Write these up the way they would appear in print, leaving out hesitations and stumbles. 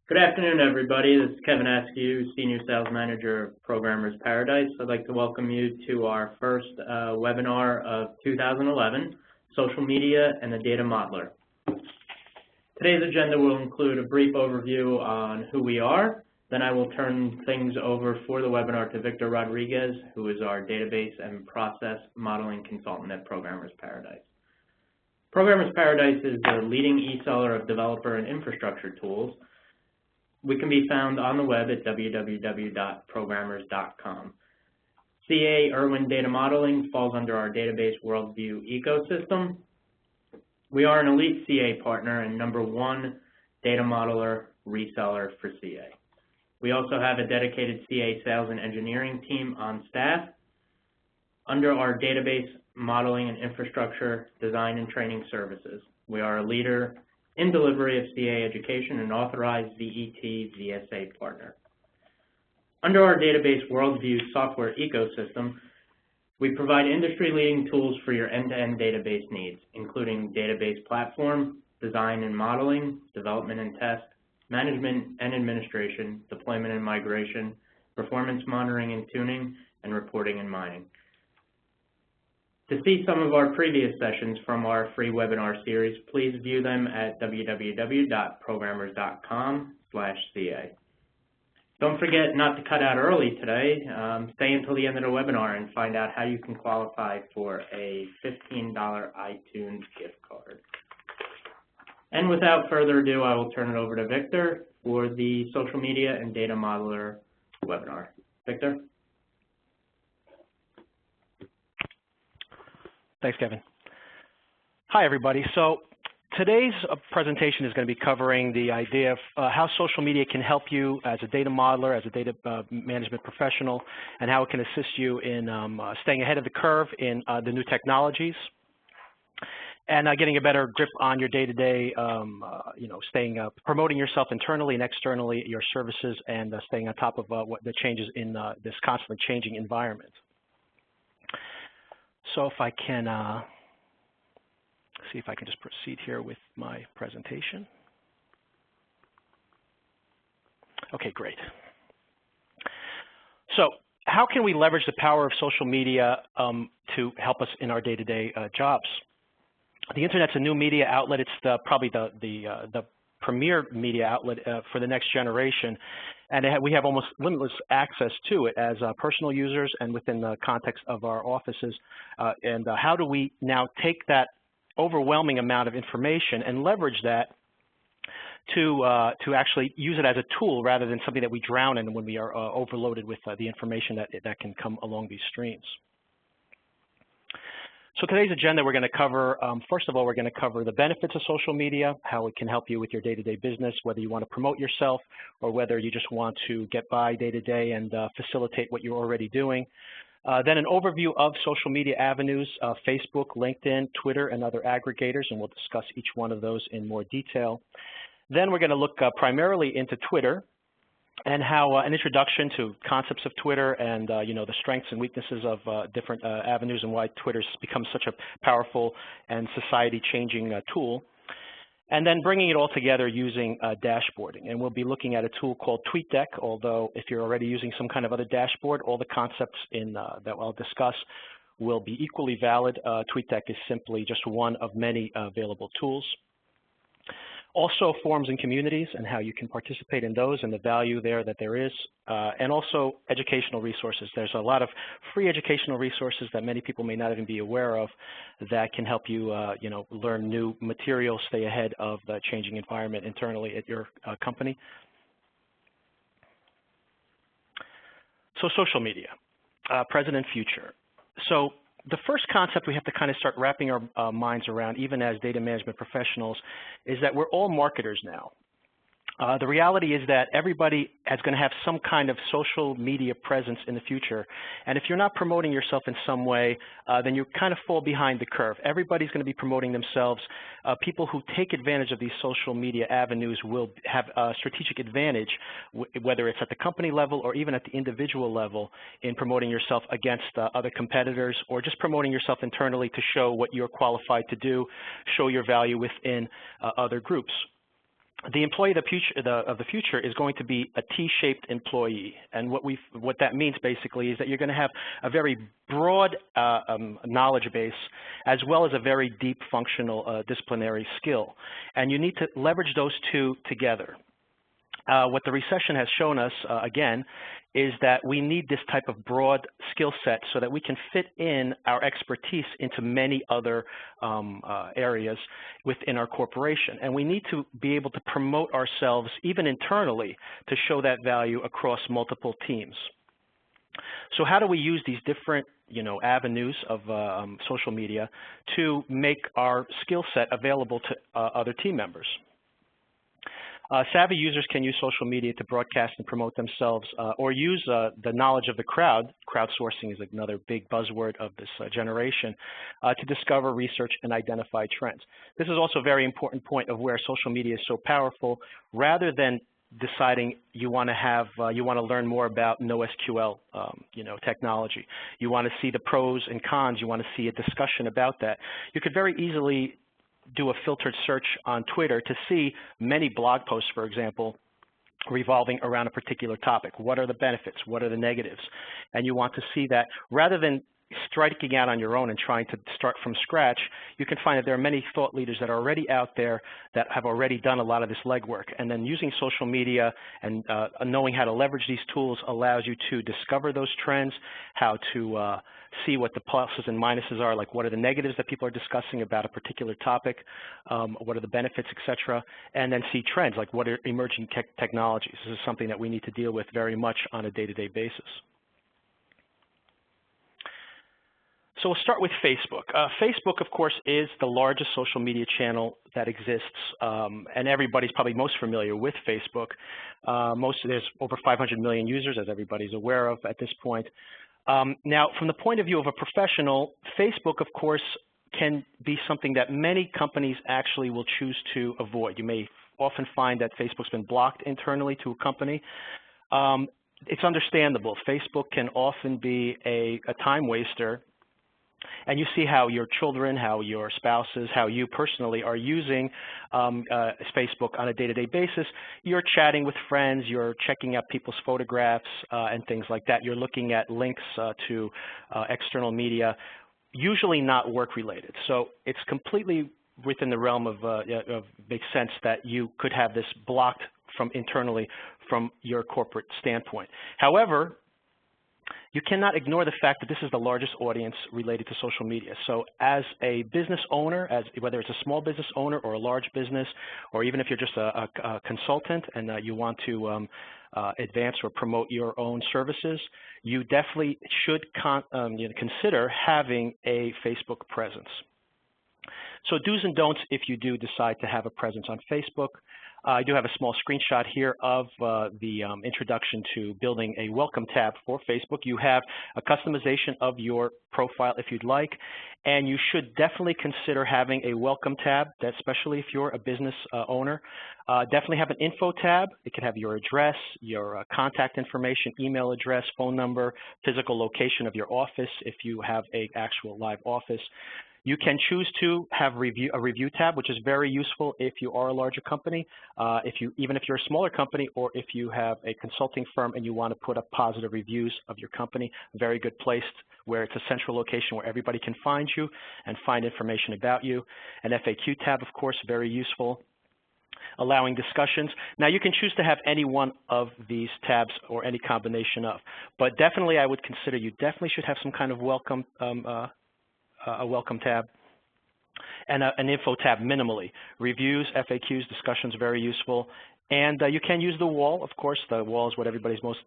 Good afternoon, everybody. This is Kevin Askew, Senior Sales Manager of Programmer's Paradise. I'd like to welcome you to our first webinar of 2011, Social Media and the Data Modeler. Today's agenda will include a brief overview on who we are. Then I will turn things over for the webinar to Victor Rodriguez, who is our Database and Process Modeling Consultant at Programmer's Paradise. Programmer's Paradise is the leading e-seller of developer and infrastructure tools. We can be found on the web at www.programmers.com. CA Irwin Data Modeling falls under our database worldview ecosystem. We are an elite CA partner and #1 data modeler reseller for CA. We also have a dedicated CA sales and engineering team on staff. Under our database modeling and infrastructure design and training services, we are a leader in delivery of CA education and authorized VET VSA partner. Under our database worldview software ecosystem, we provide industry-leading tools for your end-to-end database needs, including database platform, design and modeling, development and test, management and administration, deployment and migration, performance monitoring and tuning, and reporting and mining. To see some of our previous sessions from our free webinar series, please view them at www.programmers.com/CA. Don't forget not to cut out early today. Stay until the end of the webinar and find out how you can qualify for a $15 iTunes gift card. And without further ado, I will turn it over to Victor for the Social Media and Data Modeler webinar. Victor? Thanks, Kevin. Hi, everybody. So today's presentation is going to be covering the idea of how social media can help you as a data modeler, as a data management professional, and how it can assist you in staying ahead of the curve in the new technologies, and getting a better grip on your day-to-day, promoting yourself internally and externally, your services, and staying on top of what the changes in this constantly changing environment. So if I can see if I can just proceed here with my presentation. Okay, great. So how can we leverage the power of social media to help us in our day-to-day jobs? The Internet's a new media outlet. It's probably the premier media outlet for the next generation, and we have almost limitless access to it as personal users and within the context of our offices. And how do we now take that overwhelming amount of information and leverage that to actually use it as a tool rather than something that we drown in when we are overloaded with the information that can come along these streams? So today's agenda, we're going to cover, first of all, we're going to cover the benefits of social media, how it can help you with your day-to-day business, whether you want to promote yourself or whether you just want to get by day-to-day and facilitate what you're already doing. Then an overview of social media avenues, Facebook, LinkedIn, Twitter, and other aggregators, and we'll discuss each one of those in more detail. Then we're going to look primarily into Twitter, and how an introduction to concepts of Twitter and the strengths and weaknesses of different avenues and why Twitter's become such a powerful and society-changing tool. And then bringing it all together using dashboarding. And we'll be looking at a tool called Tweetdeck, although if you're already using some kind of other dashboard, all the concepts that I'll discuss will be equally valid. Tweetdeck is simply just one of many available tools. Also forums and communities and how you can participate in those and the value there that there is, and also educational resources. There's a lot of free educational resources that many people may not even be aware of that can help you, learn new material, stay ahead of the changing environment internally at your company. So social media, present and future. So the first concept we have to kind of start wrapping our minds around, even as data management professionals, is that we're all marketers now. The reality is that everybody is going to have some kind of social media presence in the future. And if you're not promoting yourself in some way, then you kind of fall behind the curve. Everybody's going to be promoting themselves. People who take advantage of these social media avenues will have a strategic advantage, whether it's at the company level or even at the individual level, in promoting yourself against other competitors, or just promoting yourself internally to show what you're qualified to do, show your value within other groups. the employee of the future is going to be a T-shaped employee, and what that means basically is that you're going to have a very broad knowledge base as well as a very deep functional disciplinary skill, and you need to leverage those two together. What the recession has shown us, again, is that we need this type of broad skill set so that we can fit in our expertise into many other areas within our corporation. And we need to be able to promote ourselves, even internally, to show that value across multiple teams. So how do we use these different avenues of social media to make our skill set available to other team members? Savvy users can use social media to broadcast and promote themselves or use the knowledge of the crowd. Crowdsourcing is another big buzzword of this generation, to discover, research, and identify trends. This is also a very important point of where social media is so powerful. Rather than deciding you want to learn more about NoSQL technology, you want to see the pros and cons, you want to see a discussion about that, you could very easily do a filtered search on Twitter to see many blog posts, for example, revolving around a particular topic. What are the benefits? What are the negatives? And you want to see that rather than striking out on your own and trying to start from scratch. You can find that there are many thought leaders that are already out there that have already done a lot of this legwork. And then using social media and knowing how to leverage these tools allows you to discover those trends, how to see what the pluses and minuses are, like what are the negatives that people are discussing about a particular topic, what are the benefits, etc., and then see trends, like what are emerging technologies. This is something that we need to deal with very much on a day-to-day basis. So we'll start with Facebook. Facebook, of course, is the largest social media channel that exists, and everybody's probably most familiar with Facebook. There's over 500 million users, as everybody's aware of at this point. Now, from the point of view of a professional, Facebook, of course, can be something that many companies actually will choose to avoid. You may often find that Facebook's been blocked internally to a company. It's understandable. Facebook can often be a time waster. And you see how your children, how your spouses, how you personally are using Facebook on a day-to-day basis. You're chatting with friends, you're checking out people's photographs and things like that. You're looking at links to external media, usually not work-related. So it's completely within the realm of makes sense that you could have this blocked from internally from your corporate standpoint. However, you cannot ignore the fact that this is the largest audience related to social media. So as a business owner, whether it's a small business owner or a large business, or even if you're just a consultant and you want to advance or promote your own services, you definitely should consider having a Facebook presence. So do's and don'ts if you do decide to have a presence on Facebook. I do have a small screenshot here of the introduction to building a welcome tab for Facebook. You have a customization of your profile if you'd like, and you should definitely consider having a welcome tab, especially if you're a business owner. Definitely have an info tab. It can have your address, your contact information, email address, phone number, physical location of your office if you have an actual live office. You can choose to have a review tab, which is very useful if you are a larger company, even if you're a smaller company, or if you have a consulting firm and you want to put up positive reviews of your company. Very good place where it's a central location where everybody can find you and find information about you. An FAQ tab, of course, very useful, allowing discussions. Now, you can choose to have any one of these tabs or any combination of, but definitely I would consider you definitely should have some kind of welcome a welcome tab, and an info tab minimally. Reviews, FAQs, discussions, very useful. And you can use the wall. Of course, the wall is what everybody's most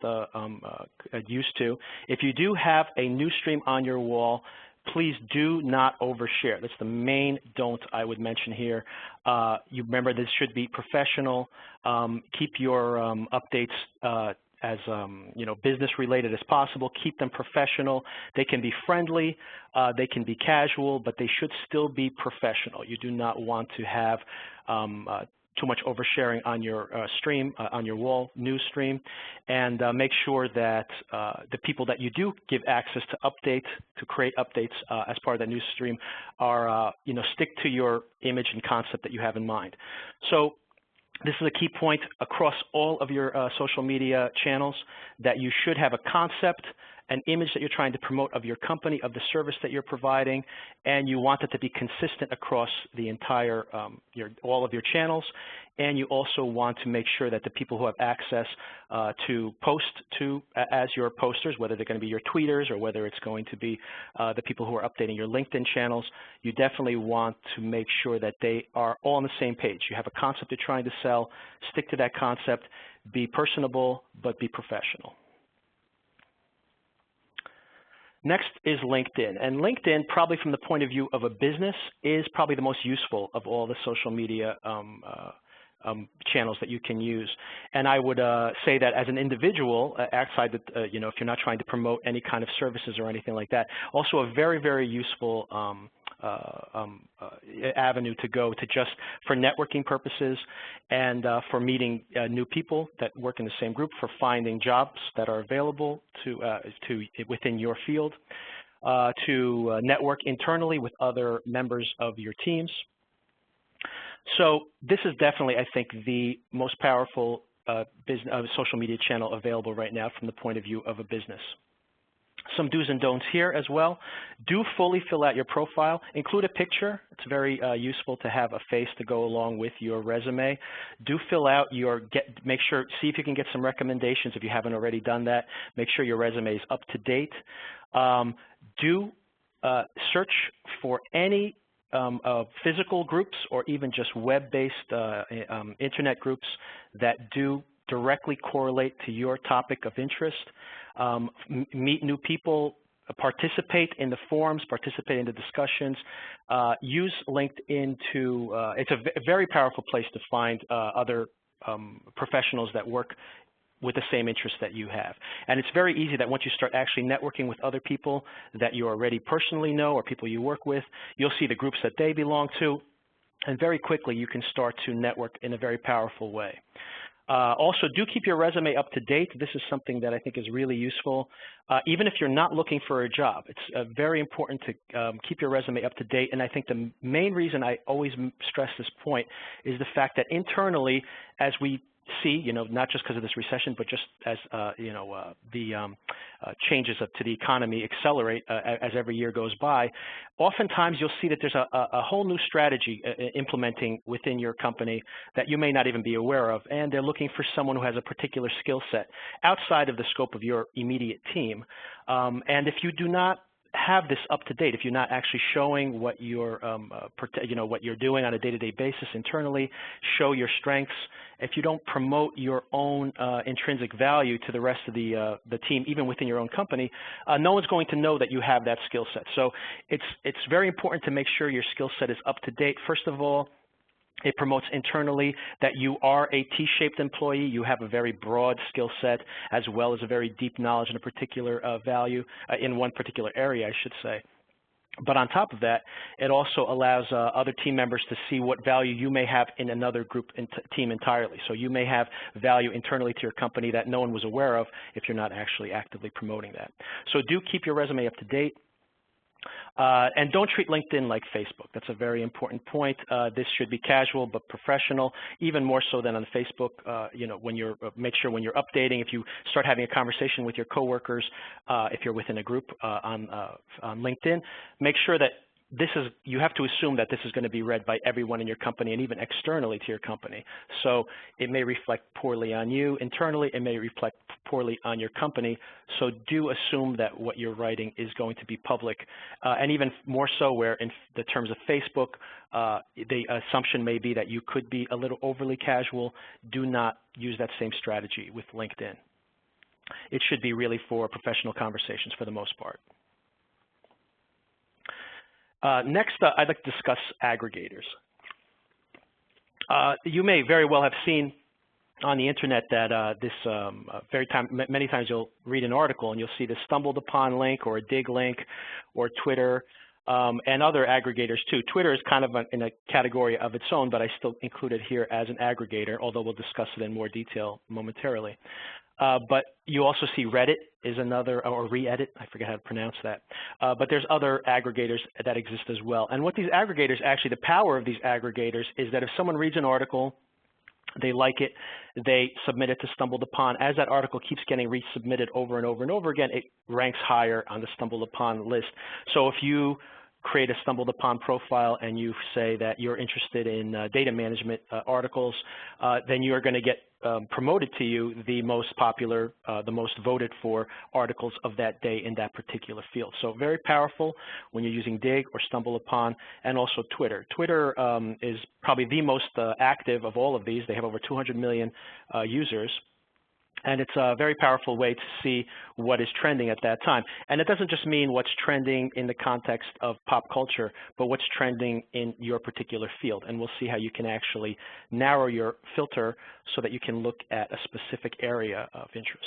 used to. If you do have a news stream on your wall, please do not overshare. That's the main don't I would mention here. You remember this should be professional. Keep your updates as business related as possible. Keep them professional. They can be friendly, they can be casual, but they should still be professional. You do not want to have too much oversharing on your stream, on your wall news stream, and make sure that the people that you do give access to create updates as part of that news stream are, stick to your image and concept that you have in mind. So This is a key point across all of your social media channels, that you should have a concept, an image that you're trying to promote of your company, of the service that you're providing, and you want it to be consistent across the entire, all of your channels. And you also want to make sure that the people who have access to post to as your posters, whether they're going to be your tweeters or whether it's going to be the people who are updating your LinkedIn channels, you definitely want to make sure that they are all on the same page. You have a concept you're trying to sell, stick to that concept, be personable, but be professional. Next is LinkedIn. And LinkedIn, probably from the point of view of a business, is probably the most useful of all the social media channels that you can use. And I would say that as an individual, outside the, if you're not trying to promote any kind of services or anything like that, also a very, very useful avenue to go to, just for networking purposes and for meeting new people that work in the same group, for finding jobs that are available to within your field, to network internally with other members of your teams. So this is definitely, I think, the most powerful social media channel available right now from the point of view of a business. Some do's and don'ts here as well. Do fully fill out your profile. Include a picture. It's very useful to have a face to go along with your resume. Do fill out your, make sure, see if you can get some recommendations if you haven't already done that. Make sure your resume is up to date. Do search for any physical groups or even just web-based internet groups that do directly correlate to your topic of interest. Meet new people, participate in the forums, participate in the discussions. Use LinkedIn to, it's a very powerful place to find other professionals that work with the same interests that you have. And it's very easy that once you start actually networking with other people that you already personally know or people you work with, you'll see the groups that they belong to, and very quickly you can start to network in a very powerful way. Also, do keep your resume up to date. This is something that I think is really useful. Even if you're not looking for a job, it's very important to keep your resume up to date. And I think the main reason I always stress this point is the fact that internally, as we see, not just because of this recession, but just as, the changes to the economy accelerate as every year goes by, oftentimes you'll see that there's a whole new strategy implementing within your company that you may not even be aware of, and they're looking for someone who has a particular skill set outside of the scope of your immediate team. And if you do not have this up to date, if you're not actually showing what you're, what you're doing on a day-to-day basis internally, show your strengths. If you don't promote your own intrinsic value to the rest of the team, even within your own company, no one's going to know that you have that skill set. So it's very important to make sure your skill set is up to date. First of all, it promotes internally that you are a T-shaped employee. You have a very broad skill set as well as a very deep knowledge in a particular value, in one particular area, I should say. But on top of that, it also allows other team members to see what value you may have in another group team entirely. So you may have value internally to your company that no one was aware of if you're not actually actively promoting that. So do keep your resume up to date. And don't treat LinkedIn like Facebook. That's a very important point. This should be casual but professional, even more so than on Facebook. When you're make sure when you're updating, if you start having a conversation with your coworkers, if you're within a group on LinkedIn, make sure that you have to assume that this is going to be read by everyone in your company and even externally to your company. So it may reflect poorly on you internally, it may reflect poorly on your company. So do assume that what you're writing is going to be public. And even more so where in the terms of Facebook, the assumption may be that you could be a little overly casual. Do not use that same strategy with LinkedIn. It should be really for professional conversations for the most part. Next, I'd like to discuss aggregators. You may very well have seen on the internet that many times you'll read an article and you'll see this stumbled upon link or a dig link or Twitter and other aggregators too. Twitter is kind of in a category of its own, but I still include it here as an aggregator, although we'll discuss it in more detail momentarily. But you also see Reddit is another, or Re-Edit, I forget how to pronounce that. But there's other aggregators that exist as well. And what these aggregators, actually the power of these aggregators is that if someone reads an article They like it, they submit it to Stumbled Upon. As that article keeps getting resubmitted over and over and over again, it ranks higher on the Stumbled Upon list. So if you create a Stumbled Upon profile and you say that you're interested in data management articles, then you're going to get promoted to you the most popular, the most voted for articles of that day in that particular field. So very powerful when you're using Dig or Stumble Upon, and also Twitter. Twitter is probably the most active of all of these. They have over 200 million users. And it's a very powerful way to see what is trending at that time. And it doesn't just mean what's trending in the context of pop culture, but what's trending in your particular field. And we'll see how you can actually narrow your filter so that you can look at a specific area of interest.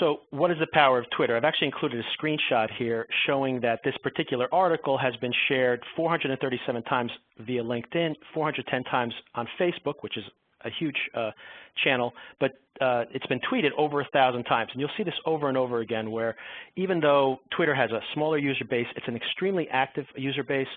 So what is the power of Twitter? I've actually included a screenshot here showing that this particular article has been shared 437 times via LinkedIn, 410 times on Facebook, which is a huge channel, but it's been tweeted over 1,000 times. And you'll see this over and over again, where even though Twitter has a smaller user base, it's an extremely active user base.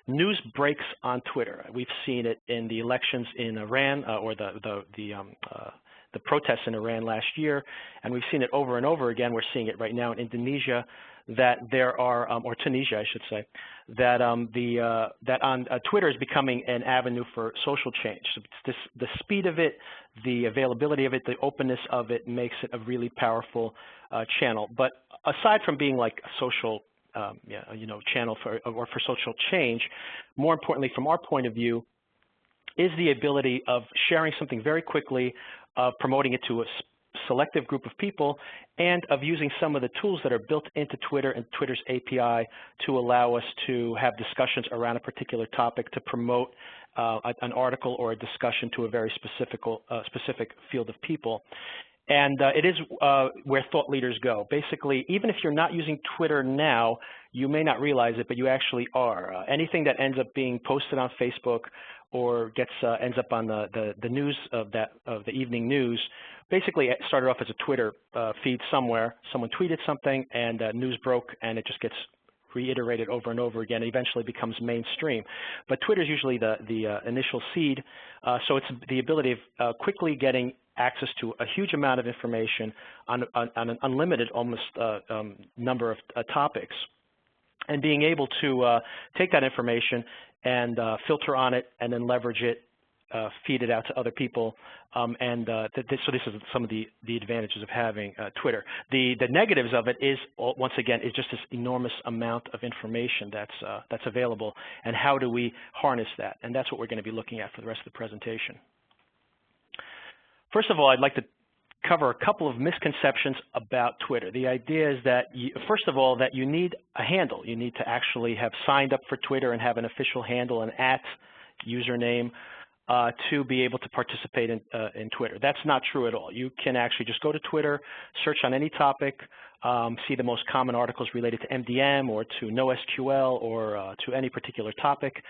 News breaks on Twitter. We've seen it in the elections in Iran, or the protests in Iran last year, and we've seen it over and over again. We're seeing it right now in Indonesia, that there are, or Tunisia, I should say, that Twitter is becoming an avenue for social change. So the speed of it, the availability of it, the openness of it makes it a really powerful channel. But aside from being like a social, channel for social change, more importantly, from our point of view, is the ability of sharing something very quickly, of promoting it to a selective group of people, and of using some of the tools that are built into Twitter and Twitter's API to allow us to have discussions around a particular topic, to promote an article or a discussion to a very specific field of people. And it is where thought leaders go. Basically, even if you're not using Twitter now, you may not realize it, but you actually are. Anything that ends up being posted on Facebook or ends up on the news of the evening news, basically it started off as a Twitter feed somewhere. Someone tweeted something and news broke, and it just gets reiterated over and over again. It eventually becomes mainstream. But Twitter is usually the initial seed, so it's the ability of quickly getting access to a huge amount of information on an unlimited almost number of topics, and being able to take that information and filter on it and then leverage it, feed it out to other people, so this is some of the advantages of having Twitter. The negatives of it is, once again, is just this enormous amount of information that's available, and how do we harness that? And that's what we're going to be looking at for the rest of the presentation. First of all, I'd like to cover a couple of misconceptions about Twitter. The idea is that, first of all, that you need a handle. You need to actually have signed up for Twitter and have an official handle, an @ username, to be able to participate in Twitter. That's not true at all. You can actually just go to Twitter, search on any topic, see the most common articles related to MDM or to NoSQL or to any particular topic,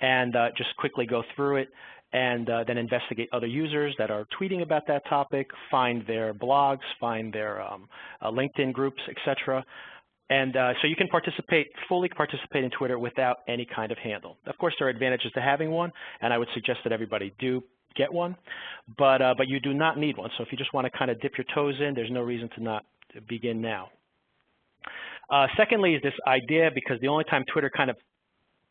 and just quickly go through it, and then investigate other users that are tweeting about that topic, find their blogs, find their LinkedIn groups, etc. And so you can fully participate in Twitter without any kind of handle. Of course, there are advantages to having one, and I would suggest that everybody do get one, but you do not need one. So if you just want to kind of dip your toes in, there's no reason to not begin now. Secondly is this idea, because the only time Twitter kind of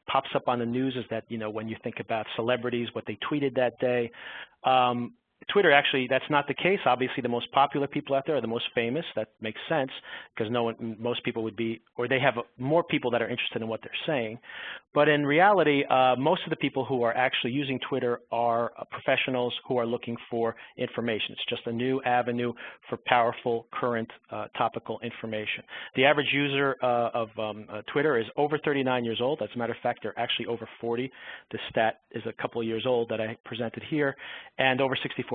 pops up on the news is that, when you think about celebrities, what they tweeted that day. Twitter, actually, that's not the case. Obviously, the most popular people out there are the most famous. That makes sense, because most people would be, or they have more people that are interested in what they're saying. But in reality, most of the people who are actually using Twitter are professionals who are looking for information. It's just a new avenue for powerful, current, topical information. The average user of Twitter is over 39 years old. As a matter of fact, they're actually over 40. The stat is a couple of years old that I presented here, and over 64%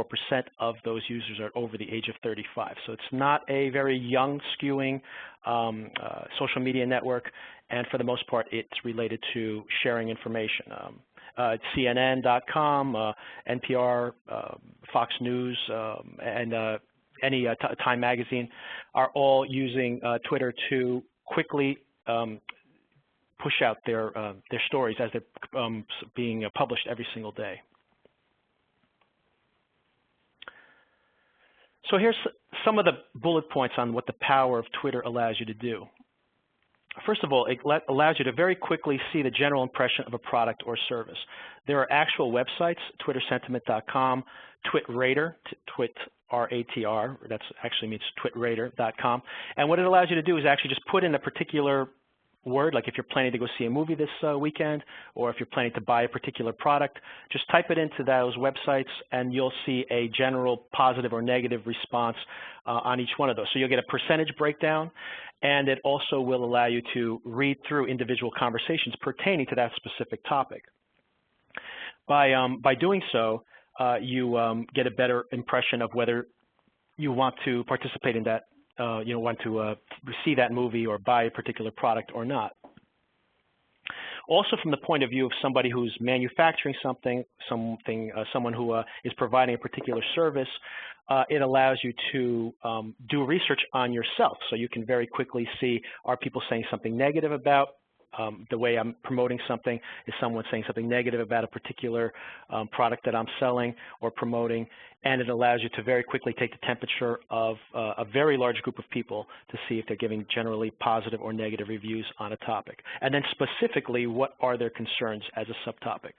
of those users are over the age of 35. So it's not a very young, skewing social media network, and for the most part, it's related to sharing information. CNN.com, NPR, Fox News, and any Time Magazine are all using Twitter to quickly push out their stories as they're being published every single day. So here's some of the bullet points on what the power of Twitter allows you to do. First of all, it allows you to very quickly see the general impression of a product or service. There are actual websites, twittersentiment.com, TwitRater, R-A-T-R, that actually means twitrater.com. And what it allows you to do is actually just put in a particular word, like if you're planning to go see a movie this weekend, or if you're planning to buy a particular product, just type it into those websites and you'll see a general positive or negative response on each one of those. So you'll get a percentage breakdown, and it also will allow you to read through individual conversations pertaining to that specific topic. By doing so, you get a better impression of whether you want to participate in that, want to see that movie or buy a particular product or not. Also, from the point of view of somebody who's manufacturing someone who is providing a particular service, it allows you to do research on yourself. So you can very quickly see, are people saying something negative about the way I'm promoting something? Is someone saying something negative about a particular product that I'm selling or promoting? And it allows you to very quickly take the temperature of a very large group of people to see if they're giving generally positive or negative reviews on a topic. And then specifically, what are their concerns as a subtopic?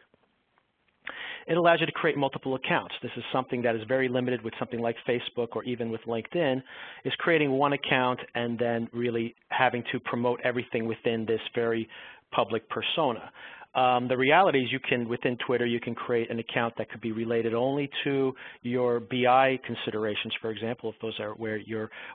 It allows you to create multiple accounts. This is something that is very limited with something like Facebook or even with LinkedIn, is creating one account and then really having to promote everything within this very public persona. The reality is within Twitter, you can create an account that could be related only to your BI considerations, for example, if those are where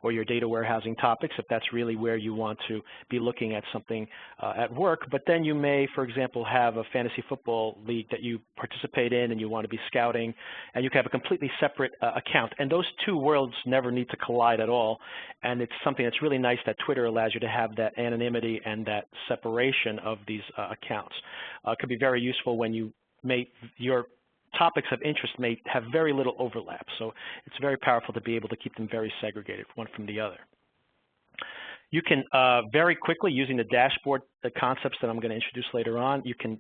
or your data warehousing topics, if that's really where you want to be looking at something at work. But then you may, for example, have a fantasy football league that you participate in and you want to be scouting, and you can have a completely separate account. And those two worlds never need to collide at all. And it's something that's really nice that Twitter allows you to have that anonymity and that separation of these accounts. Could be very useful when your topics of interest may have very little overlap. So it's very powerful to be able to keep them very segregated, one from the other. You can very quickly, using the dashboard, the concepts that I'm going to introduce later on, you can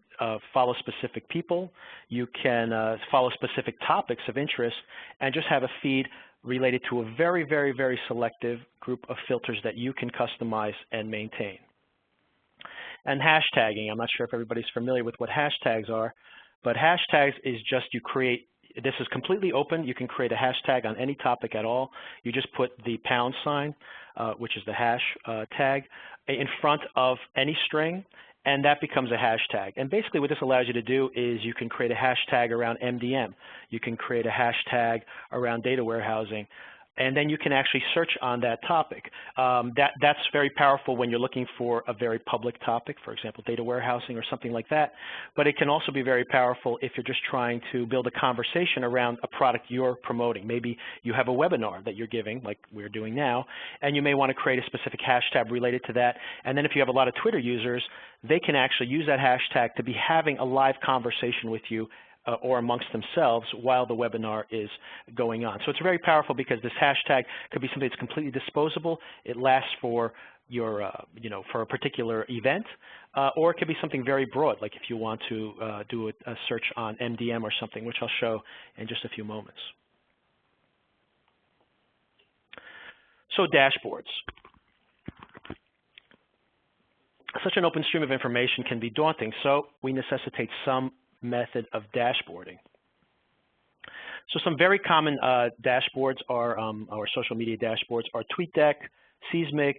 follow specific people. You can follow specific topics of interest and just have a feed related to a very, very, very selective group of filters that you can customize and maintain. And hashtagging, I'm not sure if everybody's familiar with what hashtags are, but hashtags is just this is completely open. You can create a hashtag on any topic at all. You just put the pound sign, which is the hash tag, in front of any string, and that becomes a hashtag. And basically what this allows you to do is you can create a hashtag around MDM. You can create a hashtag around data warehousing. And then you can actually search on that topic. That's very powerful when you're looking for a very public topic, for example, data warehousing or something like that. But it can also be very powerful if you're just trying to build a conversation around a product you're promoting. Maybe you have a webinar that you're giving, like we're doing now, and you may want to create a specific hashtag related to that. And then if you have a lot of Twitter users, they can actually use that hashtag to be having a live conversation with you or amongst themselves while the webinar is going on. So it's very powerful because this hashtag could be something that's completely disposable. It lasts for your, for a particular event, or it could be something very broad, like if you want to do a search on MDM or something, which I'll show in just a few moments. So dashboards. Such an open stream of information can be daunting, so we necessitate some method of dashboarding. So some very common dashboards are, or social media dashboards are TweetDeck, Seismic,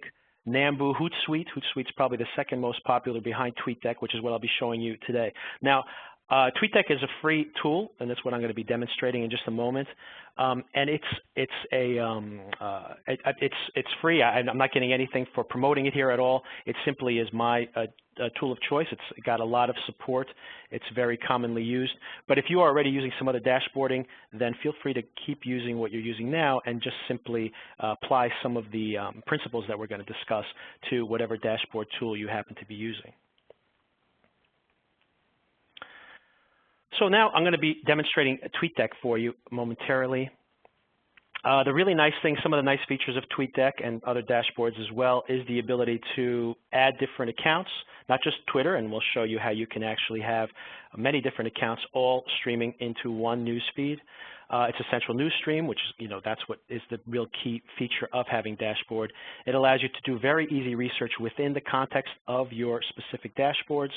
Nambu, Hootsuite. Hootsuite's probably the second most popular behind TweetDeck, which is what I'll be showing you today. Now, TweetDeck is a free tool, and that's what I'm going to be demonstrating in just a moment. And it's free. I'm not getting anything for promoting it here at all. It simply is my tool of choice. It's got a lot of support. It's very commonly used. But if you are already using some other dashboarding, then feel free to keep using what you're using now and just simply apply some of the principles that we're going to discuss to whatever dashboard tool you happen to be using. So now I'm going to be demonstrating TweetDeck for you momentarily. The really nice thing, some of the nice features of TweetDeck and other dashboards as well, is the ability to add different accounts, not just Twitter, and we'll show you how you can actually have many different accounts all streaming into one news feed. It's a central news stream, which is, that's what is the real key feature of having dashboard. It allows you to do very easy research within the context of your specific dashboards.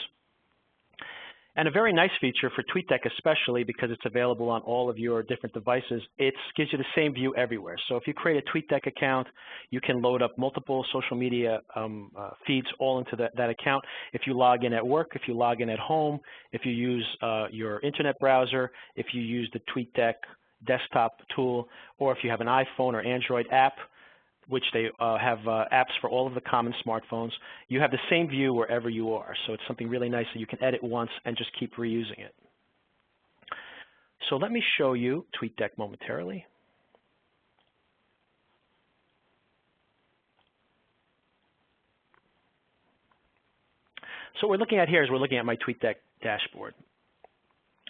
And a very nice feature for TweetDeck, especially because it's available on all of your different devices, it gives you the same view everywhere. So if you create a TweetDeck account, you can load up multiple social media feeds all into that account. If you log in at work, if you log in at home, if you use your internet browser, if you use the TweetDeck desktop tool, or if you have an iPhone or Android app, which they have apps for all of the common smartphones, you have the same view wherever you are. So it's something really nice that you can edit once and just keep reusing it. So let me show you TweetDeck momentarily. So what we're looking at here is we're looking at my TweetDeck dashboard.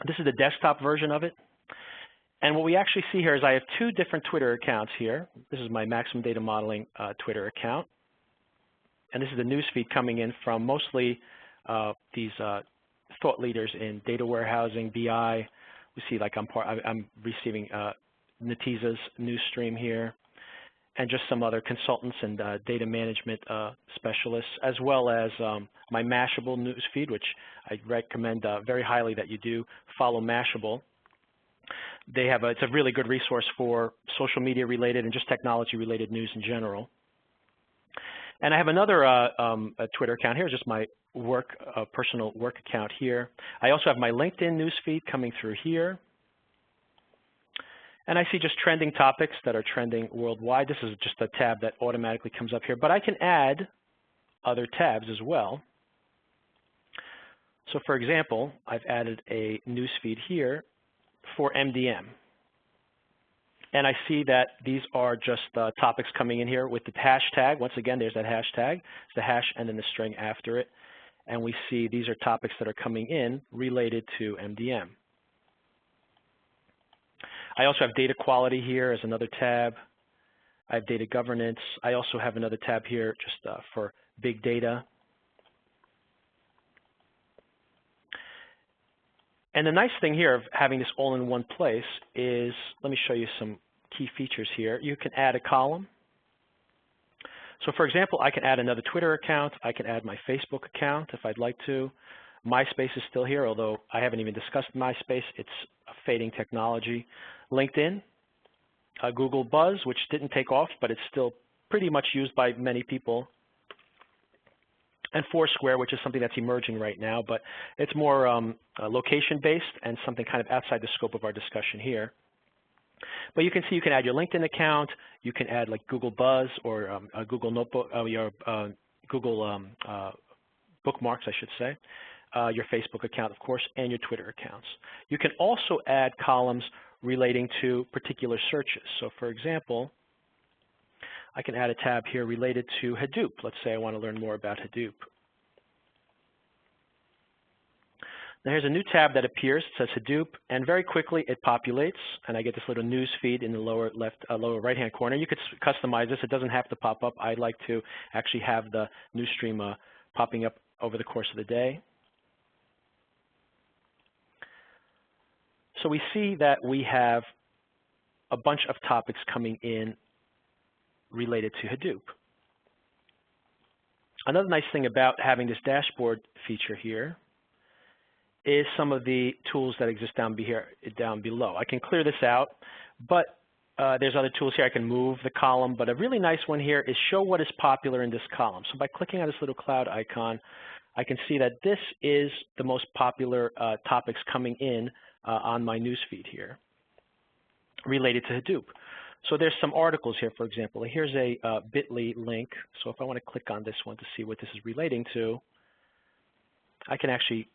This is the desktop version of it. And what we actually see here is I have two different Twitter accounts here. This is my Maximum Data Modeling Twitter account. And this is the newsfeed coming in from mostly these thought leaders in data warehousing, BI. We see like I'm receiving Natiza's news stream here, and just some other consultants and data management specialists, as well as my Mashable newsfeed, which I recommend very highly that you do follow Mashable. They have it's a really good resource for social media related and just technology related news in general. And I have another a Twitter account here, just my work personal work account here. I also have my LinkedIn news feed coming through here. And I see just trending topics that are trending worldwide. This is just a tab that automatically comes up here, but I can add other tabs as well. So for example, I've added a news feed here for MDM. And I see that these are just topics coming in here with the hashtag. Once again, there's that hashtag. It's the hash and then the string after it. And we see these are topics that are coming in related to MDM. I also have data quality here as another tab. I have data governance. I also have another tab here just for big data. And the nice thing here of having this all in one place is, let me show you some key features here. You can add a column. So for example, I can add another Twitter account. I can add my Facebook account if I'd like to. MySpace is still here, although I haven't even discussed MySpace. It's a fading technology. LinkedIn, Google Buzz, which didn't take off, but it's still pretty much used by many people. And Foursquare, which is something that's emerging right now, but it's more location-based and something kind of outside the scope of our discussion here. But you can see you can add your LinkedIn account, you can add like Google Buzz or a Google Notebook, your Google bookmarks, I should say, your Facebook account, of course, and your Twitter accounts. You can also add columns relating to particular searches. So for example, I can add a tab here related to Hadoop. Let's say I want to learn more about Hadoop. Now here's a new tab that appears. It says Hadoop, and very quickly it populates, and I get this little news feed in the lower right-hand corner. You could customize this. It doesn't have to pop up. I'd like to actually have the news stream popping up over the course of the day. So we see that we have a bunch of topics coming in related to Hadoop. Another nice thing about having this dashboard feature here is some of the tools that exist down below. I can clear this out, but there's other tools here. I can move the column, but a really nice one here is show what is popular in this column. So by clicking on this little cloud icon, I can see that this is the most popular topics coming in on my newsfeed here related to Hadoop. So there's some articles here, for example. Here's a bit.ly link. So if I want to click on this one to see what this is relating to, I can actually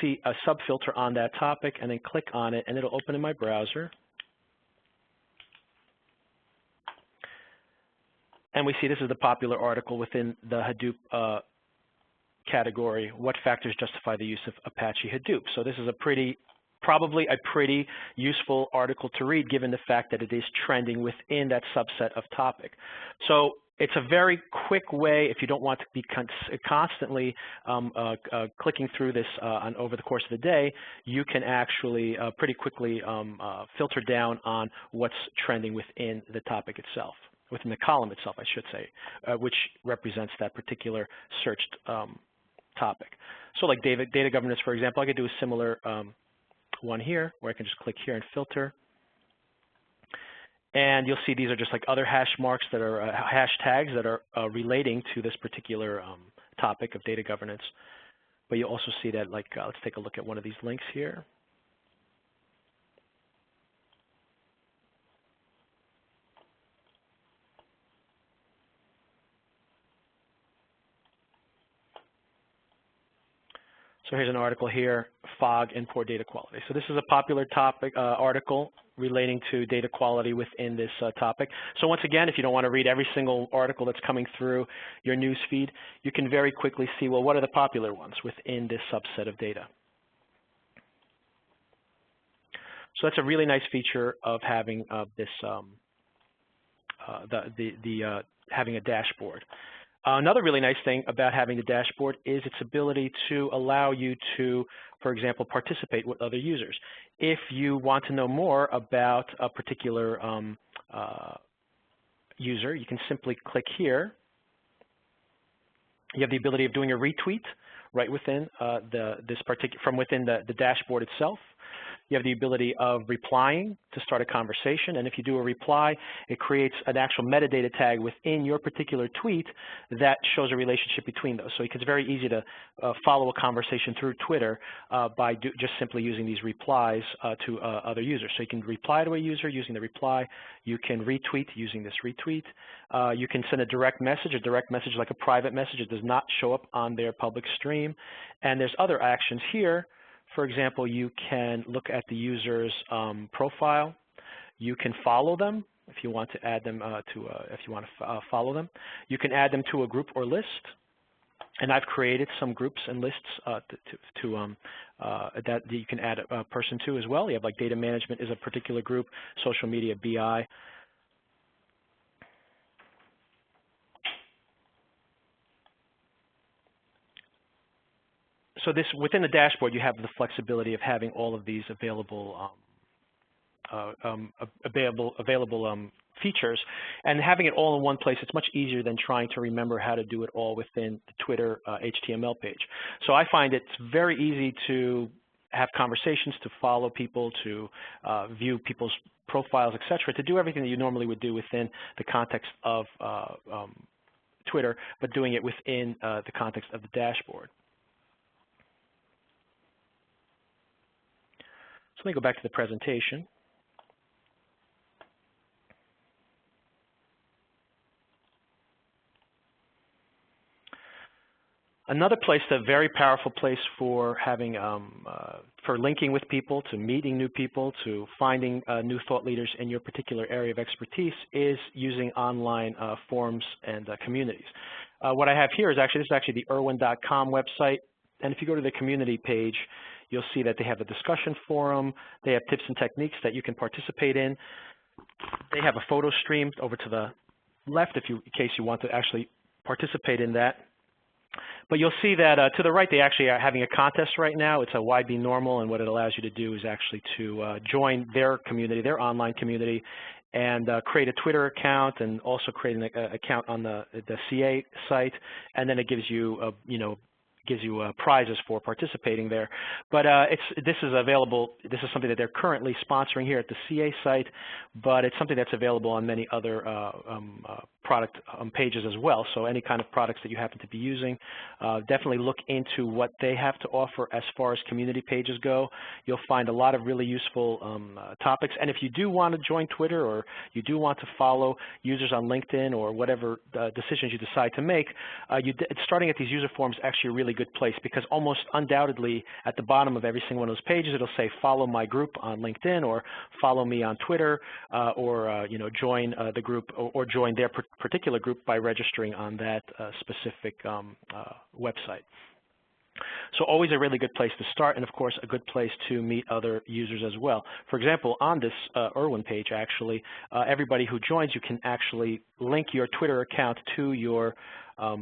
see a sub-filter on that topic and then click on it, and it'll open in my browser. And we see this is the popular article within the Hadoop category, what factors justify the use of Apache Hadoop. So this is a pretty probably a pretty useful article to read given the fact that it is trending within that subset of topic. So it's a very quick way, if you don't want to be constantly clicking through this over the course of the day, you can actually pretty quickly filter down on what's trending within the topic itself, within the column itself, I should say, which represents that particular searched topic. So like data governance, for example, I could do a similar one here, where I can just click here and filter. And you'll see these are just like other hash marks that are hashtags that are relating to this particular topic of data governance. But you'll also see that, like, let's take a look at one of these links here. So here's an article here, fog and poor data quality. So this is a popular topic article relating to data quality within this topic. So once again, if you don't want to read every single article that's coming through your news feed, you can very quickly see, well, what are the popular ones within this subset of data? So that's a really nice feature of having this having a dashboard. Another really nice thing about having the dashboard is its ability to allow you to, for example, participate with other users. If you want to know more about a particular user, you can simply click here. You have the ability of doing a retweet right within from within the dashboard itself. You have the ability of replying to start a conversation, and if you do a reply, it creates an actual metadata tag within your particular tweet that shows a relationship between those. So it's very easy to follow a conversation through Twitter by just simply using these replies to other users. So you can reply to a user using the reply. You can retweet using this retweet. You can send a direct message like a private message. It does not show up on their public stream. And there's other actions here. For example, you can look at the user's profile. You can follow them if you want to add them if you want to follow them. You can add them to a group or list. And I've created some groups and lists that you can add a person to as well. You have like data management is a particular group, social media, BI. So within the dashboard, you have the flexibility of having all of these available features, and having it all in one place. It's much easier than trying to remember how to do it all within the Twitter HTML page. So I find it's very easy to have conversations, to follow people, to view people's profiles, etc., to do everything that you normally would do within the context of Twitter, but doing it within the context of the dashboard. So let me go back to the presentation. Another place, a very powerful place for having, for linking with people, to meeting new people, to finding new thought leaders in your particular area of expertise, is using online forums and communities. What I have here is this is actually the irwin.com website, and if you go to the community page, you'll see that they have a discussion forum. They have tips and techniques that you can participate in. They have a photo stream over to the left in case you want to actually participate in that. But you'll see that to the right, they actually are having a contest right now. It's a YB Normal, and what it allows you to do is actually to join their community, their online community, and create a Twitter account, and also create an account on the CA site, and then it gives you, prizes for participating there. But this is available. This is something that they're currently sponsoring here at the CA site, but it's something that's available on many other product pages as well. So any kind of products that you happen to be using, definitely look into what they have to offer as far as community pages go. You'll find a lot of really useful topics. And if you do want to join Twitter, or you do want to follow users on LinkedIn, or whatever decisions you decide to make, starting at these user forums is actually a really good place, because almost undoubtedly at the bottom of every single one of those pages, it'll say follow my group on LinkedIn, or follow me on Twitter, or join the group, or join their particular group by registering on that specific website. So always a really good place to start, and of course a good place to meet other users as well. For example, on this Irwin page, actually, everybody who joins, you can actually link your Twitter account to your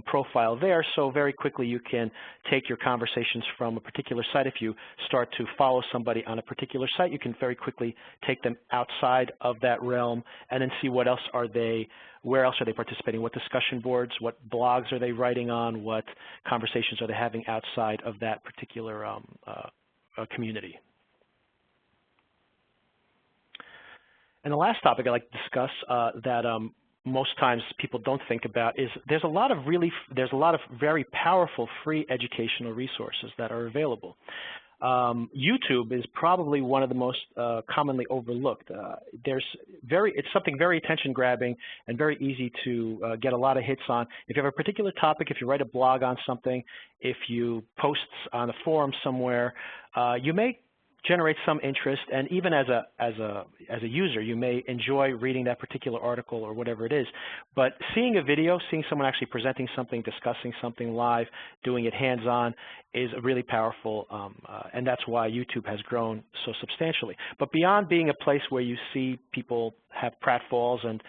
profile there, so very quickly you can take your conversations from a particular site. If you start to follow somebody on a particular site, you can very quickly take them outside of that realm and then see what else are they, where else are they participating, what discussion boards, what blogs are they writing on, what conversations are they having outside of that particular community. And the last topic I'd like to discuss that most times people don't think about is there's a lot of very powerful free educational resources that are available. YouTube is probably one of the most commonly overlooked. It's something very attention-grabbing and very easy to get a lot of hits on. If you have a particular topic, if you write a blog on something, if you post on a forum somewhere, you may generate some interest, and even as a user, you may enjoy reading that particular article or whatever it is. But seeing a video, seeing someone actually presenting something, discussing something live, doing it hands-on, is really powerful, and that's why YouTube has grown so substantially. But beyond being a place where you see people have pratfalls and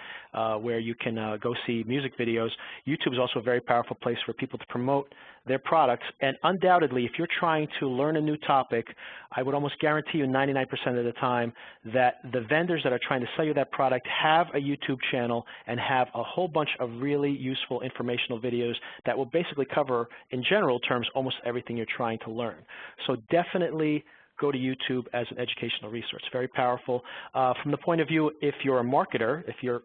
where you can go see music videos, YouTube is also a very powerful place for people to promote their products. And undoubtedly, if you're trying to learn a new topic, I would almost guarantee you 99% of the time that the vendors that are trying to sell you that product have a YouTube channel and have a whole bunch of really useful informational videos that will basically cover, in general terms, almost everything you're trying to learn. So definitely go to YouTube as an educational resource. Very powerful. From the point of view, if you're a marketer, if you're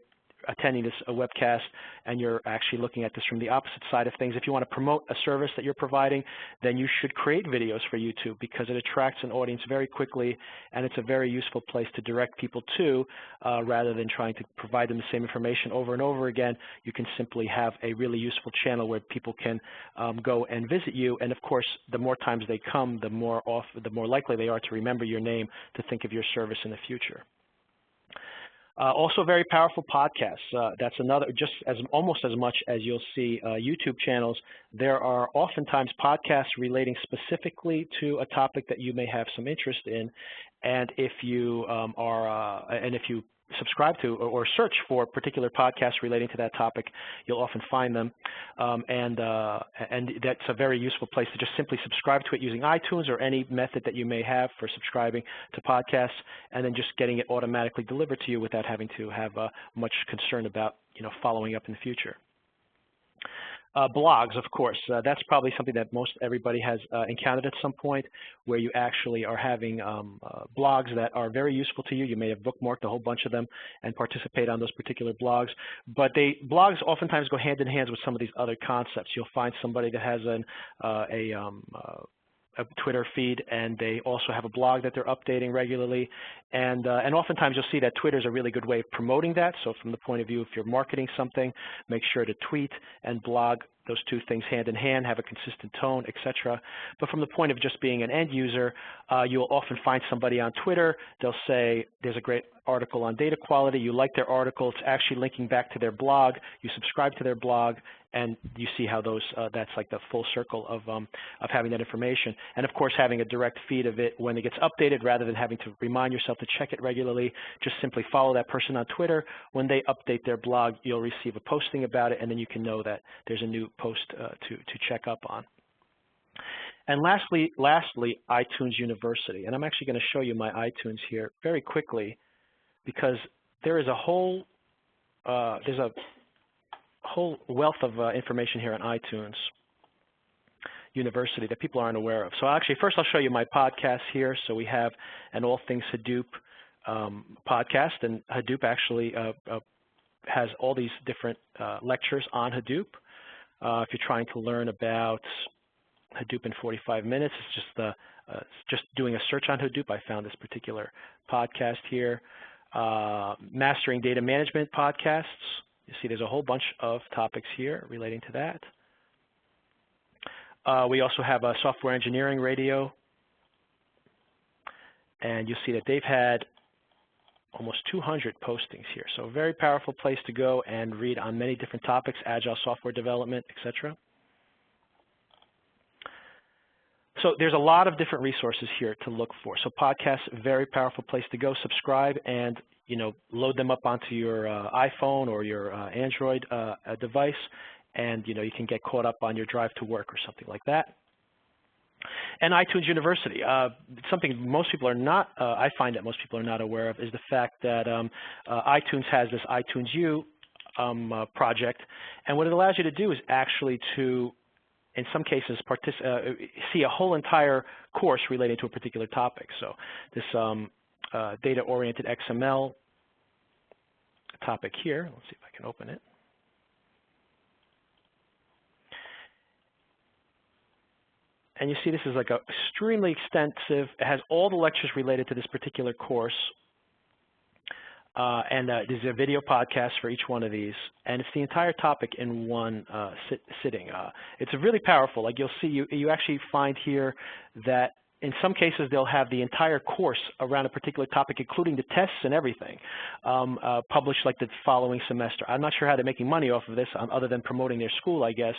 attending this webcast and you're actually looking at this from the opposite side of things, if you want to promote a service that you're providing, then you should create videos for YouTube because it attracts an audience very quickly, and it's a very useful place to direct people to rather than trying to provide them the same information over and over again. You can simply have a really useful channel where people can go and visit you, and of course, the more times they come, the more likely they are to remember your name, to think of your service in the future. Also very powerful podcasts. That's another, almost as much as you'll see YouTube channels, there are oftentimes podcasts relating specifically to a topic that you may have some interest in. And if you subscribe to or search for particular podcasts relating to that topic, you'll often find them. And that's a very useful place to just simply subscribe to it using iTunes or any method that you may have for subscribing to podcasts, and then just getting it automatically delivered to you without having to have much concern about following up in the future. Blogs, of course, that's probably something that most everybody has encountered at some point, where you actually are having blogs that are very useful to you. You may have bookmarked a whole bunch of them and participate on those particular blogs. But blogs oftentimes go hand in hand with some of these other concepts. You'll find somebody that has a Twitter feed, and they also have a blog that they're updating regularly. And oftentimes you'll see that Twitter is a really good way of promoting that. So from the point of view, if you're marketing something, make sure to tweet and blog, those two things hand in hand, have a consistent tone, etc. But from the point of just being an end user, you'll often find somebody on Twitter. They'll say, there's a great article on data quality. You like their article. It's actually linking back to their blog. You subscribe to their blog, and you see how that's like the full circle of having that information. And of course, having a direct feed of it when it gets updated, rather than having to remind yourself to check it regularly. Just simply follow that person on Twitter. When they update their blog, you'll receive a posting about it, and then you can know that there's a new post to check up on. And lastly, iTunes University. And I'm actually going to show you my iTunes here very quickly, because there is a whole wealth of information here on iTunes University that people aren't aware of. So actually, first I'll show you my podcast here. So we have an All Things Hadoop podcast, and Hadoop actually has all these different lectures on Hadoop. If you're trying to learn about Hadoop in 45 minutes, it's just doing a search on Hadoop. I found this particular podcast here. Mastering Data Management podcasts. You see there's a whole bunch of topics here relating to that. We also have a Software Engineering Radio. And you'll see that they've had almost 200 postings here. So a very powerful place to go and read on many different topics, agile software development, etc. So there's a lot of different resources here to look for. So podcasts, very powerful place to go. Subscribe and load them up onto your iPhone or your Android device, and you can get caught up on your drive to work or something like that. And iTunes University, something most people are not, I find that most people are not aware of, is the fact that iTunes has this iTunes U project, and what it allows you to do is actually to, in some cases, see a whole entire course relating to a particular topic. So this data-oriented XML topic here, let's see if I can open it. And you see this is like extremely extensive. It has all the lectures related to this particular course. And there's a video podcast for each one of these. And it's the entire topic in one sitting. It's really powerful. Like you'll see, you actually find here that in some cases, they'll have the entire course around a particular topic, including the tests and everything, published like the following semester. I'm not sure how they're making money off of this other than promoting their school, I guess,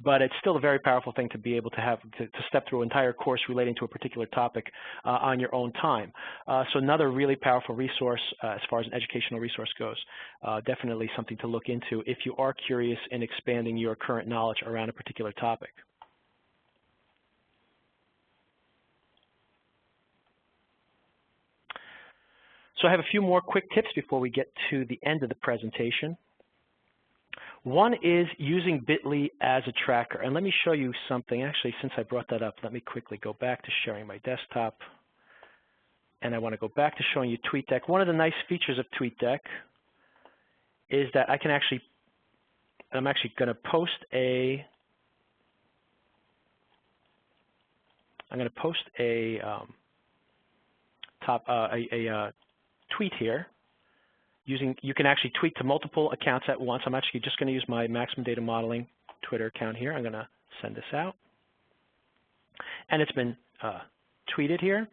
but it's still a very powerful thing to be able to have to step through an entire course relating to a particular topic on your own time. So another really powerful resource as far as an educational resource goes. Definitely something to look into if you are curious in expanding your current knowledge around a particular topic. So I have a few more quick tips before we get to the end of the presentation. One is using Bitly as a tracker. And let me show you something. Actually, since I brought that up, let me quickly go back to sharing my desktop. And I want to go back to showing you Tweetdeck. One of the nice features of Tweetdeck is that I can actually, I'm actually going to post a, tweet here. You can actually tweet to multiple accounts at once. I'm actually just going to use my Maximum Data Modeling Twitter account here. I'm going to send this out. And it's been tweeted here.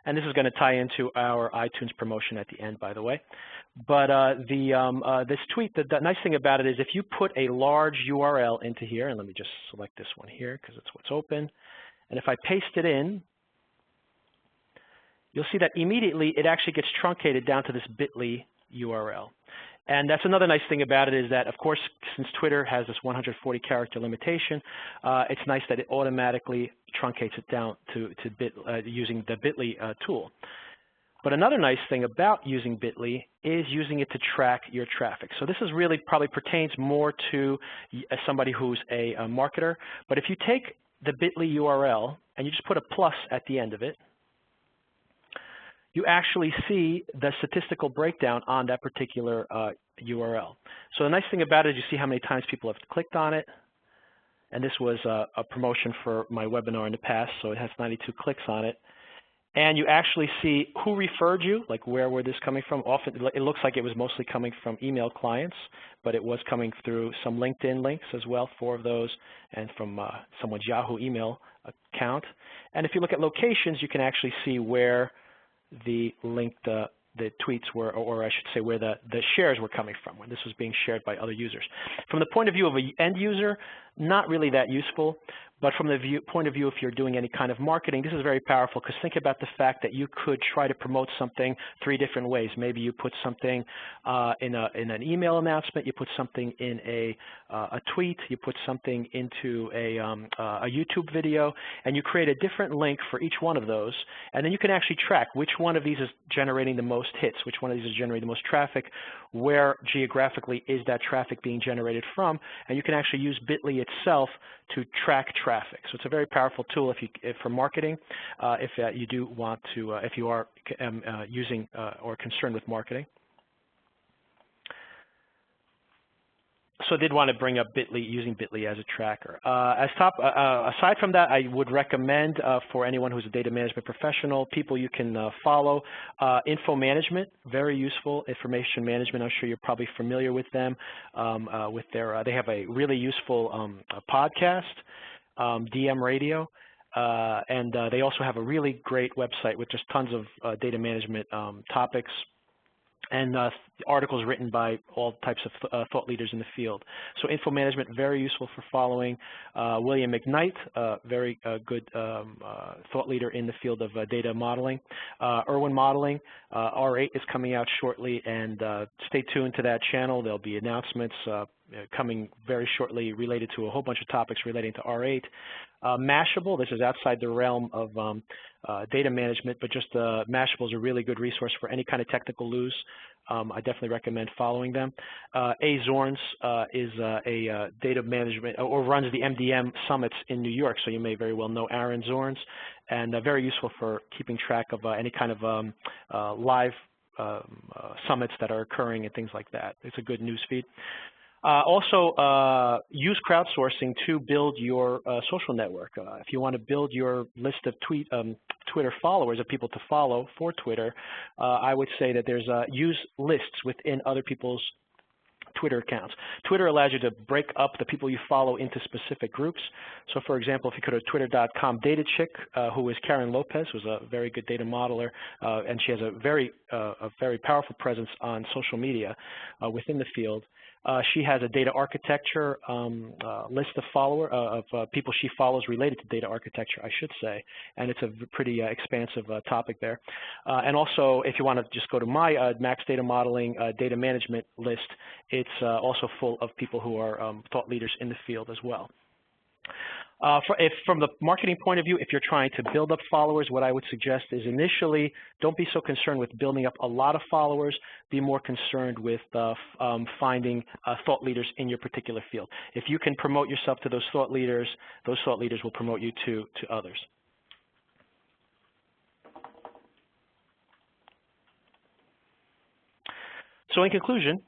And this is going to tie into our iTunes promotion at the end, by the way. But this tweet, the nice thing about it is if you put a large URL into here, and let me just select this one here because it's what's open. And if I paste it in, you'll see that immediately it actually gets truncated down to this bit.ly URL. And that's another nice thing about it is that, of course, since Twitter has this 140-character limitation, it's nice that it automatically truncates it down to using the bit.ly tool. But another nice thing about using bit.ly is using it to track your traffic. So this is really probably pertains more to somebody who's a marketer. But if you take the bit.ly URL and you just put a plus at the end of it, you actually see the statistical breakdown on that particular URL. So the nice thing about it is you see how many times people have clicked on it. And this was a promotion for my webinar in the past, so it has 92 clicks on it. And you actually see who referred you, like where were this coming from. Often it looks like it was mostly coming from email clients, but it was coming through some LinkedIn links as well, 4 of those, and from someone's Yahoo email account. And if you look at locations, you can actually see where the tweets were, or I should say where the shares were coming from, when this was being shared by other users. From the point of view of an end user, not really that useful, but from the point of view if you're doing any kind of marketing, this is very powerful because think about the fact that you could try to promote something 3 different ways. Maybe you put something in an email announcement, you put something in a tweet, you put something into a YouTube video, and you create a different link for each one of those, and then you can actually track which one of these is generating the most hits, which one of these is generating the most traffic, where geographically is that traffic being generated from, and you can actually use bit.ly itself to track traffic. So it's a very powerful tool if for marketing, if you do want to, if you are using or concerned with marketing. So I did want to bring up bit.ly, using bit.ly as a tracker. Aside from that, I would recommend for anyone who's a data management professional, people you can follow. Info management, very useful. Information management, I'm sure you're probably familiar with them. With their, they have a really useful podcast, DM Radio, and they also have a really great website with just tons of data management topics. and articles written by all types of thought leaders in the field. So info management, very useful for following. William McKnight, very good thought leader in the field of data modeling. Irwin Modeling, R8 is coming out shortly, and stay tuned to that channel. There'll be announcements coming very shortly related to a whole bunch of topics relating to R8. Mashable, this is outside the realm of data management, but just Mashable is a really good resource for any kind of technical news. I definitely recommend following them. A. Zorns is a data management, or runs the MDM summits in New York, so you may very well know Aaron Zorns, and very useful for keeping track of any kind of live summits that are occurring and things like that. It's a good news feed. Also, use crowdsourcing to build your social network. If you want to build your list of Twitter followers, of people to follow for Twitter, I would say that there's use lists within other people's Twitter accounts. Twitter allows you to break up the people you follow into specific groups. So, for example, if you go to twitter.com, DataChick, who is Karen Lopez, who's a very good data modeler, and she has a very powerful presence on social media within the field. She has a data architecture list of people she follows related to data architecture, I should say, and it's a pretty expansive topic there. And also, if you want to just go to my Max Data Modeling data management list, it's also full of people who are thought leaders in the field as well. From the marketing point of view, if you're trying to build up followers, what I would suggest is initially don't be so concerned with building up a lot of followers. Be more concerned with finding thought leaders in your particular field. If you can promote yourself to those thought leaders will promote you to others. So in conclusion,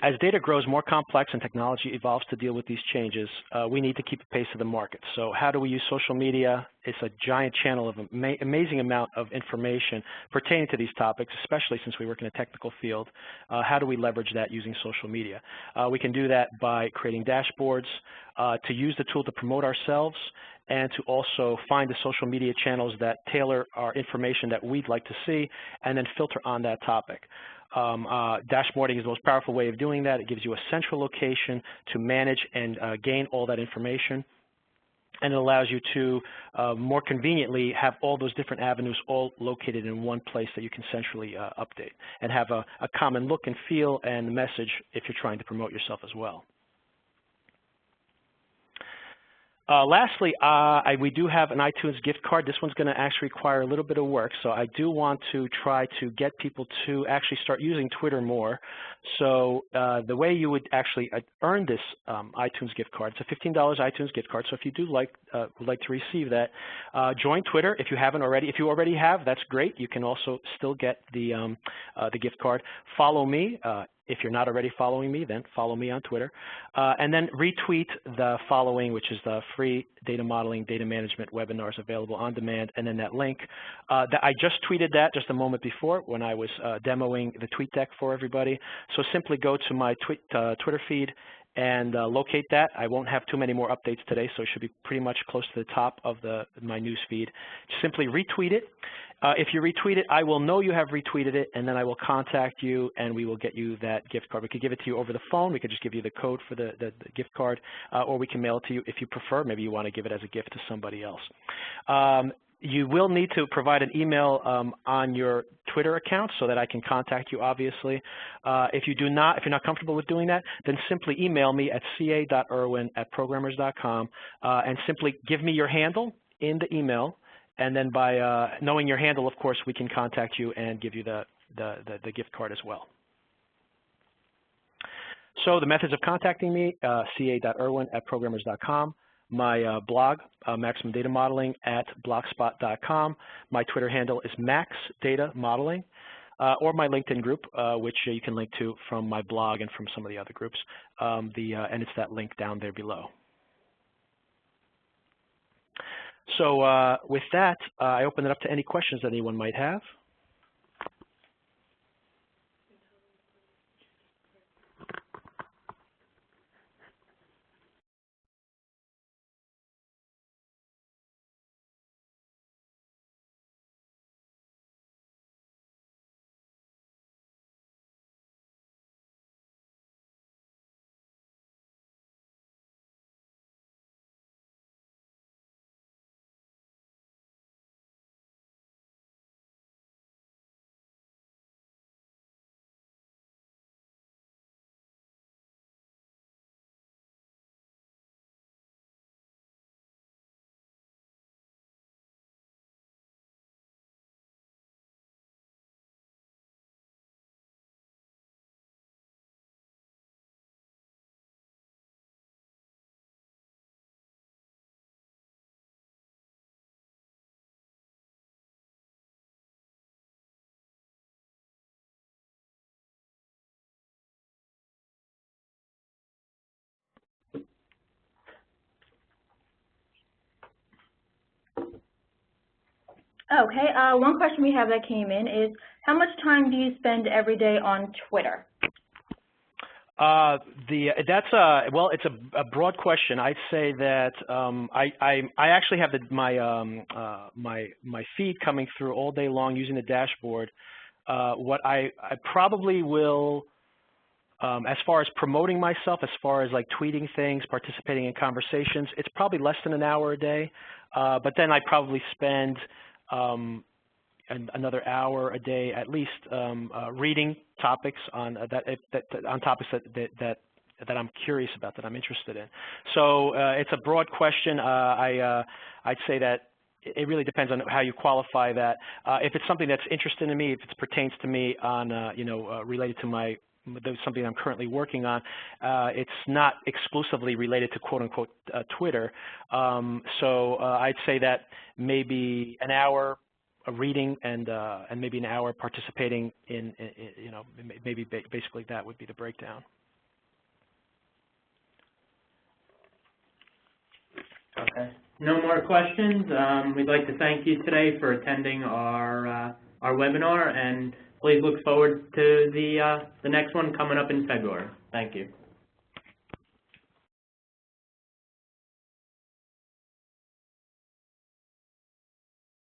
as data grows more complex and technology evolves to deal with these changes, we need to keep pace of the market. So how do we use social media? It's a giant channel of amazing amount of information pertaining to these topics, especially since we work in a technical field. How do we leverage that using social media? We can do that by creating dashboards, to use the tool to promote ourselves, and to also find the social media channels that tailor our information that we'd like to see, and then filter on that topic. Dashboarding is the most powerful way of doing that. It gives you a central location to manage and gain all that information, and it allows you to more conveniently have all those different avenues all located in one place that you can centrally update, and have a common look and feel and message if you're trying to promote yourself as well. Lastly, we do have an iTunes gift card. This one's going to actually require a little bit of work, so I do want to try to get people to actually start using Twitter more. So the way you would actually earn this iTunes gift card, it's a $15 iTunes gift card, so if you do would like to receive that, join Twitter if you haven't already. If you already have, that's great. You can also still get the gift card. Follow me. If you're not already following me, then follow me on Twitter. And then retweet the following, which is the free data modeling, data management webinars available on demand, and then that link. I just tweeted that just a moment before when I was demoing the Tweetdeck for everybody. So simply go to my Twitter feed and locate that. I won't have too many more updates today, so it should be pretty much close to the top of my news feed. Simply retweet it. If you retweet it, I will know you have retweeted it, and then I will contact you, and we will get you that gift card. We could give it to you over the phone. We could just give you the code for the gift card, or we can mail it to you if you prefer. Maybe you want to give it as a gift to somebody else. You will need to provide an email on your Twitter account so that I can contact you, obviously. If you're not comfortable with doing that, then simply email me at ca.irwin@programmers.com and simply give me your handle in the email. And then by knowing your handle, of course, we can contact you and give you the gift card as well. So the methods of contacting me, ca.irwin@programmers.com. My blog, Maximum Data Modeling at blogspot.com. My Twitter handle is Max Data Modeling, or my LinkedIn group, which you can link to from my blog and from some of the other groups. And it's that link down there below. So with that, I open it up to any questions that anyone might have. Okay, one question we have that came in is, how much time do you spend every day on Twitter? Well, it's a broad question. I'd say that I actually have my feed coming through all day long using the dashboard. What I probably will, as far as promoting myself, as far as like tweeting things, participating in conversations, it's probably less than an hour a day. But then I probably spend another hour a day at least reading topics on topics that I'm curious about, that I'm interested in. So it's a broad question. I'd say that it really depends on how you qualify that. If it's something that's interesting to me, if it pertains to me on related to something I'm currently working on, it's not exclusively related to quote-unquote Twitter. So I'd say that maybe an hour reading and maybe an hour participating in maybe basically that would be the breakdown. Okay. No more questions. We'd like to thank you today for attending our webinar, and please look forward to the next one coming up in February. Thank you.